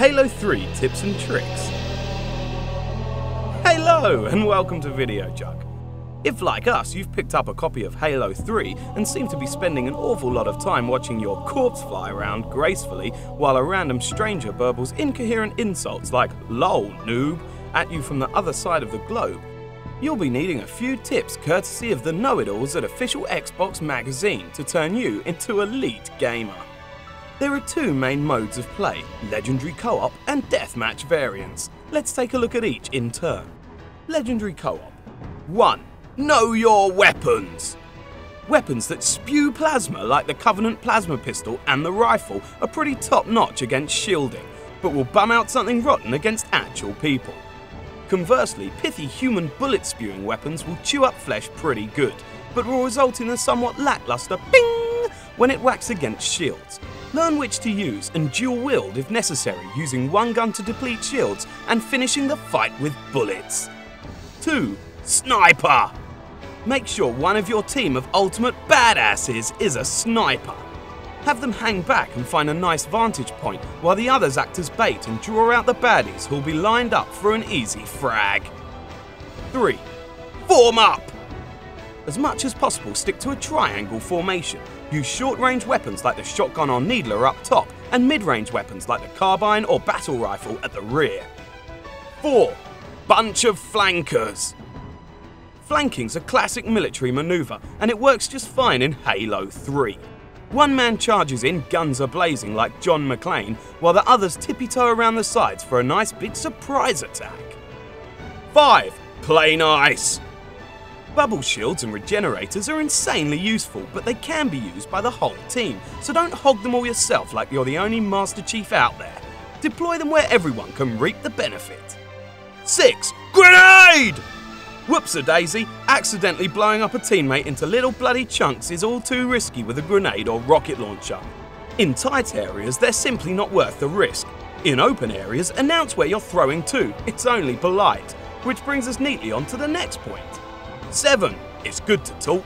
Halo 3 tips and tricks. Hello and welcome to Videojug. If, like us, you've picked up a copy of Halo 3 and seem to be spending an awful lot of time watching your corpse fly around gracefully while a random stranger burbles incoherent insults like "lol, noob" at you from the other side of the globe, you'll be needing a few tips courtesy of the know-it-alls at Official Xbox Magazine to turn you into elite gamer. There are two main modes of play, Legendary Co-op and Deathmatch variants. Let's take a look at each in turn. Legendary Co-op. 1. Know your weapons! Weapons that spew plasma like the Covenant plasma pistol and the rifle are pretty top-notch against shielding, but will bum out something rotten against actual people. Conversely, pithy human bullet-spewing weapons will chew up flesh pretty good, but will result in a somewhat lackluster ping when it whacks against shields. Learn which to use and dual-wield if necessary, using one gun to deplete shields and finishing the fight with bullets. 2. Sniper! Make sure one of your team of ultimate badasses is a sniper. Have them hang back and find a nice vantage point while the others act as bait and draw out the baddies who'll be lined up for an easy frag. 3. Form up! As much as possible, stick to a triangle formation. Use short-range weapons like the shotgun or needler up top and mid-range weapons like the carbine or battle rifle at the rear. 4. Bunch of flankers. Flanking's a classic military maneuver and it works just fine in Halo 3. One man charges in, guns a-blazing like John McClane, while the others tippy-toe around the sides for a nice big surprise attack. 5. Play nice. Bubble shields and regenerators are insanely useful, but they can be used by the whole team, so don't hog them all yourself like you're the only Master Chief out there. Deploy them where everyone can reap the benefit. 6. Grenade! Whoops-a-daisy, accidentally blowing up a teammate into little bloody chunks is all too risky with a grenade or rocket launcher. In tight areas, they're simply not worth the risk. In open areas, announce where you're throwing to, it's only polite. Which brings us neatly on to the next point. 7. It's good to talk.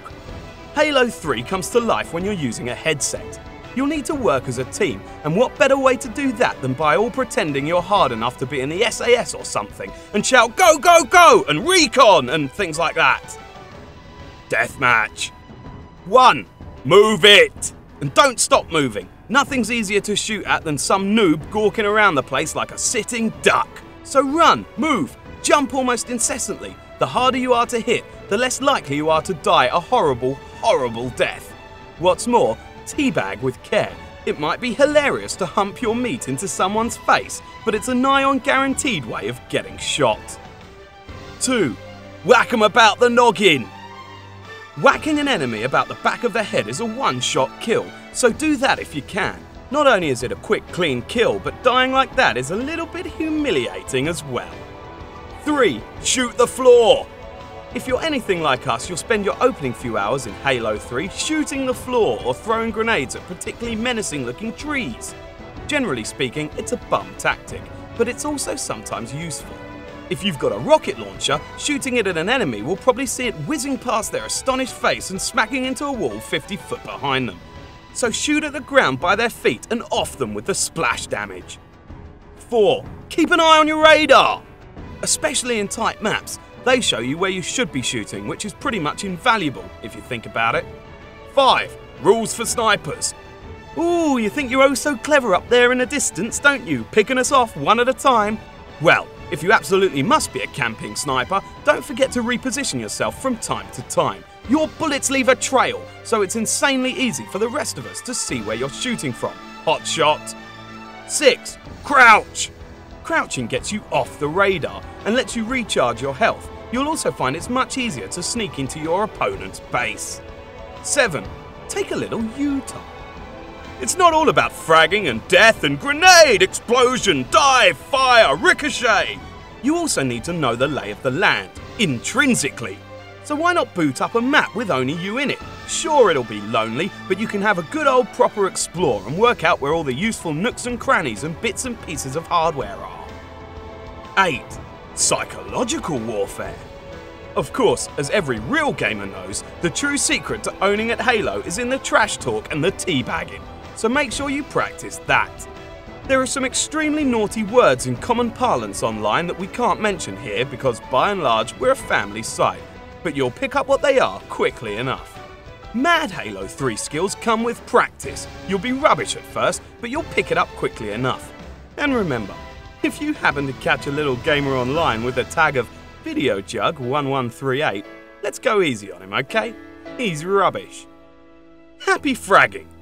Halo 3 comes to life when you're using a headset. You'll need to work as a team, and what better way to do that than by all pretending you're hard enough to be in the SAS or something and shout "Go, go, go!" and "Recon!" and things like that. Deathmatch. 1. Move it! And don't stop moving. Nothing's easier to shoot at than some noob gawking around the place like a sitting duck. So run, move, jump almost incessantly. The harder you are to hit, the less likely you are to die a horrible, horrible death. What's more, teabag with care. It might be hilarious to hump your meat into someone's face, but it's a nigh-on guaranteed way of getting shot. 2. Whack 'em about the noggin. Whacking an enemy about the back of the head is a one-shot kill, so do that if you can. Not only is it a quick, clean kill, but dying like that is a little bit humiliating as well. 3. Shoot the floor. If you're anything like us, you'll spend your opening few hours in Halo 3 shooting the floor or throwing grenades at particularly menacing-looking trees. Generally speaking, it's a bum tactic, but it's also sometimes useful. If you've got a rocket launcher, shooting it at an enemy will probably see it whizzing past their astonished face and smacking into a wall 50 foot behind them. So shoot at the ground by their feet and off them with the splash damage. 4. Keep an eye on your radar. Especially in tight maps, they show you where you should be shooting, which is pretty much invaluable if you think about it. 5. Rules for snipers. Ooh, you think you're oh so clever up there in the distance, don't you? Picking us off one at a time. Well, if you absolutely must be a camping sniper, don't forget to reposition yourself from time to time. Your bullets leave a trail, so it's insanely easy for the rest of us to see where you're shooting from. Hot shot. 6. Crouch. Crouching gets you off the radar and lets you recharge your health. You'll also find it's much easier to sneak into your opponent's base. 7. Take a little U-turn. It's not all about fragging and death and grenade, explosion, dive, fire, ricochet. You also need to know the lay of the land, intrinsically. So why not boot up a map with only you in it? Sure, it'll be lonely, but you can have a good old proper explore and work out where all the useful nooks and crannies and bits and pieces of hardware are. 8. Psychological warfare. Of course, as every real gamer knows, the true secret to owning at Halo is in the trash talk and the teabagging, so make sure you practice that. There are some extremely naughty words in common parlance online that we can't mention here because by and large we're a family site, but you'll pick up what they are quickly enough. Mad Halo 3 skills come with practice. You'll be rubbish at first, but you'll pick it up quickly enough. And remember, if you happen to catch a little gamer online with a tag of Videojug1138, let's go easy on him, okay? He's rubbish. Happy fragging!